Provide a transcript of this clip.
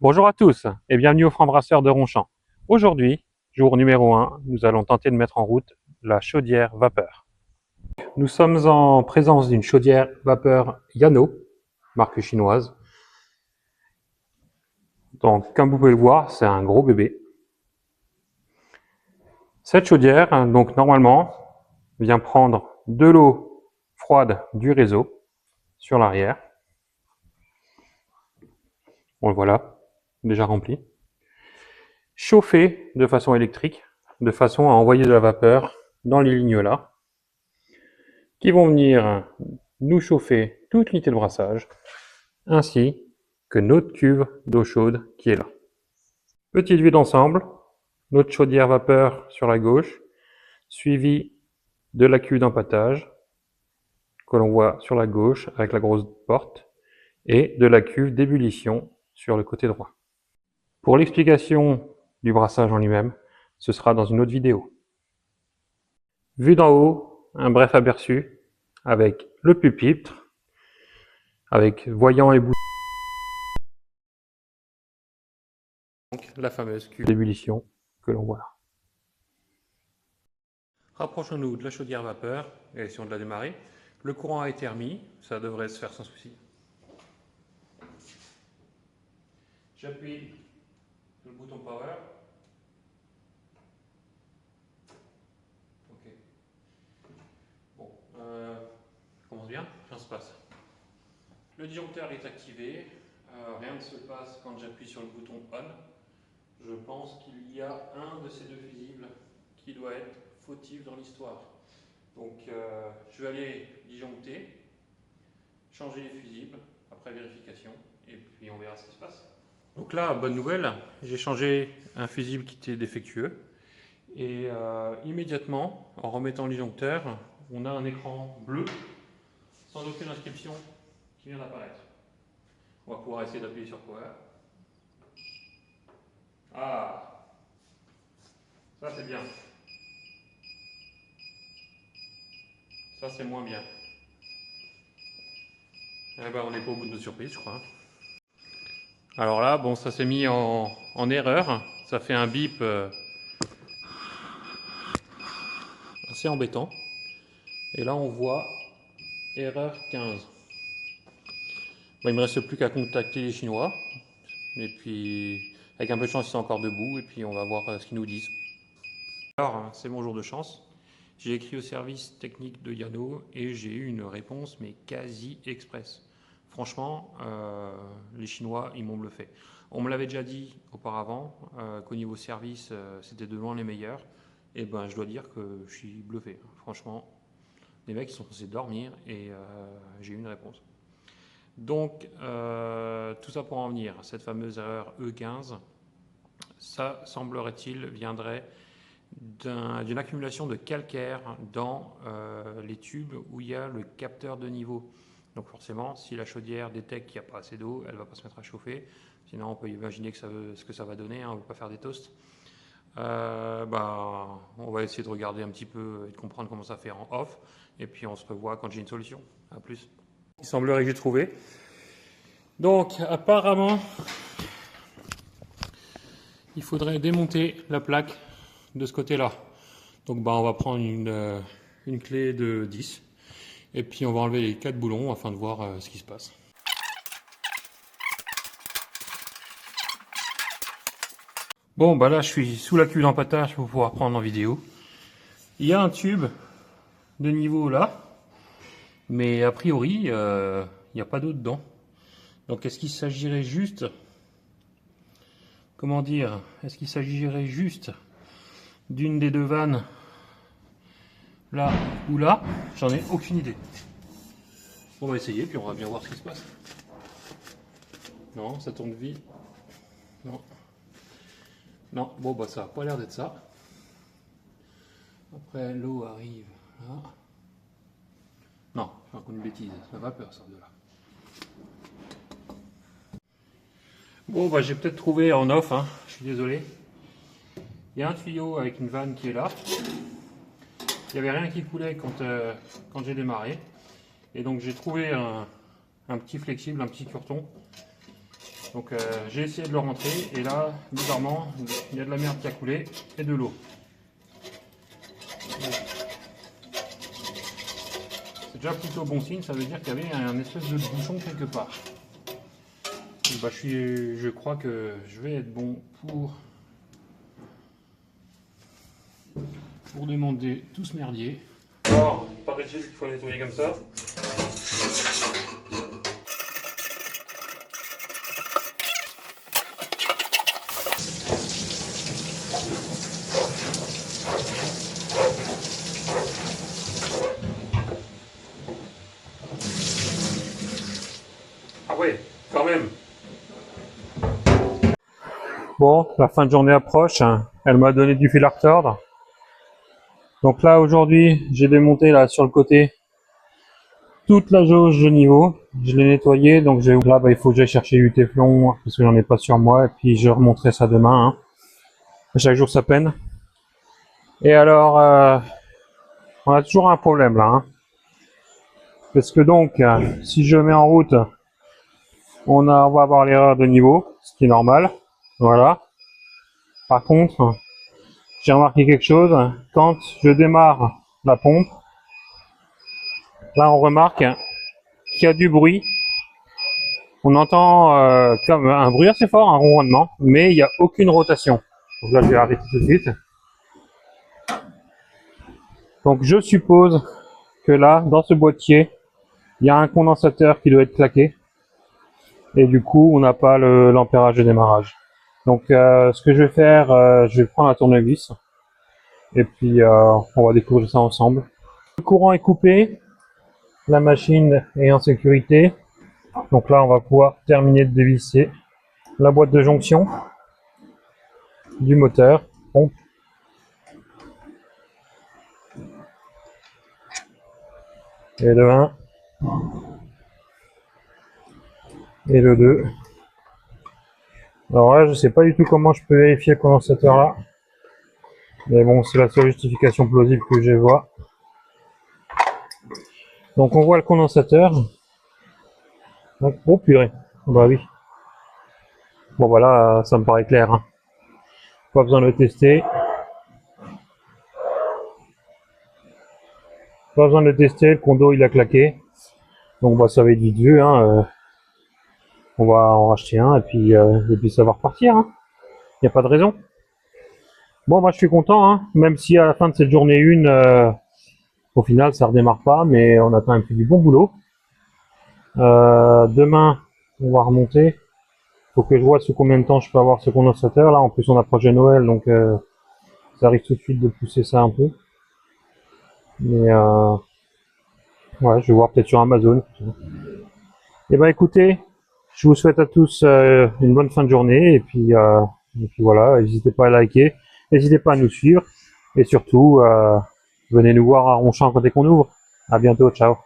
Bonjour à tous et bienvenue au Franc Brasseur de Ronchamp. Aujourd'hui, jour numéro 1, nous allons tenter de mettre en route la chaudière vapeur. Nous sommes en présence d'une chaudière vapeur Yano, marque chinoise. Donc, comme vous pouvez le voir, c'est un gros bébé. Cette chaudière, donc normalement, vient prendre de l'eau froide du réseau sur l'arrière. Bon, voilà, déjà rempli. Chauffer de façon électrique, de façon à envoyer de la vapeur dans les lignes là, qui vont venir nous chauffer toute l'unité de brassage, ainsi que notre cuve d'eau chaude qui est là. Petite vue d'ensemble, notre chaudière vapeur sur la gauche, suivie de la cuve d'empâtage, que l'on voit sur la gauche avec la grosse porte, et de la cuve d'ébullition sur le côté droit. Pour l'explication du brassage en lui-même, ce sera dans une autre vidéo. Vue d'en haut, un bref aperçu avec le pupitre, avec voyant et bouton, donc la fameuse cuve d'ébullition que l'on voit là. Rapprochons-nous de la chaudière vapeur et essayons de la démarrer. Le courant a été remis, ça devrait se faire sans souci. J'appuie sur le bouton power. Ok. Bon, je commence bien, rien se passe. Le disjoncteur est activé, rien ne se passe quand j'appuie sur le bouton on. Je pense qu'il y a un de ces deux fusibles qui doit être fautif dans l'histoire. Donc je vais aller disjoncter, changer les fusibles après vérification et puis on verra ce qui se passe. Donc là, bonne nouvelle, j'ai changé un fusible qui était défectueux et immédiatement, en remettant le disjoncteur, on a un écran bleu sans aucune inscription qui vient d'apparaître. On va pouvoir essayer d'appuyer sur Power. Ah, ça c'est bien. Ça c'est moins bien. Eh ben, on n'est pas au bout de nos surprises, je crois. Alors là, bon, ça s'est mis en erreur. Ça fait un bip assez embêtant. Et là, on voit erreur 15. Bon, il ne me reste plus qu'à contacter les Chinois. Et puis, avec un peu de chance, ils sont encore debout. Et puis, on va voir ce qu'ils nous disent. Alors, c'est mon jour de chance. J'ai écrit au service technique de Yano et j'ai eu une réponse, mais quasi express. Franchement, les Chinois, ils m'ont bluffé. On me l'avait déjà dit auparavant qu'au niveau service, c'était de loin les meilleurs. Et ben, je dois dire que je suis bluffé. Franchement, les mecs ils sont censés dormir et j'ai eu une réponse. Donc, tout ça pour en venir, cette fameuse erreur E15, ça semblerait-il viendrait d'une accumulation de calcaire dans les tubes où il y a le capteur de niveau. Donc forcément, si la chaudière détecte qu'il n'y a pas assez d'eau, elle ne va pas se mettre à chauffer. Sinon, on peut imaginer ce que ça va donner, hein, on ne va pas faire des toasts. On va essayer de regarder un petit peu et de comprendre comment ça fait en off. Et puis on se revoit quand j'ai une solution. A plus. Il semblerait que j'ai trouvé. Donc apparemment, il faudrait démonter la plaque de ce côté-là. Donc on va prendre une clé de 10 et puis on va enlever les 4 boulons afin de voir ce qui se passe. Bon bah là je suis sous la cuve d'empâtage pour pouvoir prendre en vidéo. Il y a un tube de niveau là, mais a priori il n'y a pas d'eau dedans. Donc est-ce qu'il s'agirait juste, comment dire, est-ce qu'il s'agirait juste d'une des deux vannes là ou là? J'en ai aucune idée. On va essayer puis on va bien voir ce qui se passe. Non, ça tourne vide. Non. Non, bon bah ça n'a pas l'air d'être ça. Après l'eau arrive là. Non, je raconte une bêtise, ça va vapeur ça de là. Bon bah j'ai peut-être trouvé en off, hein. Je suis désolé. Il y a un tuyau avec une vanne qui est là. Il n'y avait rien qui coulait quand j'ai démarré. Et donc j'ai trouvé un petit flexible, un petit curton Donc j'ai essayé de le rentrer et là, bizarrement, il y a de la merde qui a coulé et de l'eau. C'est déjà plutôt bon signe, ça veut dire qu'il y avait un espèce de bouchon quelque part. Et bah, je crois que je vais être bon pour demander tout ce merdier. Alors, paraît-il qu'il faut nettoyer comme ça. Ah ouais, quand même. Bon, la fin de journée approche. Elle m'a donné du fil à retordre. Donc là, aujourd'hui, j'ai démonté là sur le côté toute la jauge de niveau. Je l'ai nettoyé, donc là, il faut que j'aille chercher du téflon parce que j'en ai pas sur moi. Et puis je remonterai ça demain. Hein. Chaque jour sa peine. Et alors, on a toujours un problème là. Hein. Parce que donc, si je mets en route, on va avoir l'erreur de niveau, ce qui est normal. Voilà. Par contre, j'ai remarqué quelque chose. Quand je démarre la pompe, là on remarque qu'il y a du bruit. On entend comme un bruit assez fort, un ronronnement, mais il n'y a aucune rotation. Donc là je vais arrêter tout de suite. Donc je suppose que là, dans ce boîtier, il y a un condensateur qui doit être claqué. Et du coup, on n'a pas l'ampérage de démarrage. Donc ce que je vais faire, je vais prendre la tournevis. Et puis on va découvrir ça ensemble. Le courant est coupé. La machine est en sécurité. Donc là, on va pouvoir terminer de dévisser la boîte de jonction du moteur, pompe. Et le 1. Et le 2. Alors là, je sais pas du tout comment je peux vérifier le condensateur là. Mais bon, c'est la seule justification plausible que je vois. Donc on voit le condensateur. Oh purée. Bah oui. Bon voilà, ça me paraît clair. Hein. Pas besoin de le tester. Pas besoin de le tester, le condo il a claqué. Donc bah ça va être vite vu. Hein. On va en racheter un et puis ça va repartir. Hein. Il n'y a pas de raison. Bon, moi je suis content, hein. Même si à la fin de cette journée 1, au final ça redémarre pas, mais on a quand même fait du bon boulot. Demain, on va remonter. Faut que je vois sous combien de temps je peux avoir ce condensateur. Là, en plus on approche de Noël, donc ça risque tout de suite de pousser ça un peu. Mais ouais, je vais voir peut-être sur Amazon. Et ben écoutez, je vous souhaite à tous une bonne fin de journée et puis voilà, n'hésitez pas à liker, n'hésitez pas à nous suivre et surtout venez nous voir à Ronchamp quand on ouvre. À bientôt, ciao.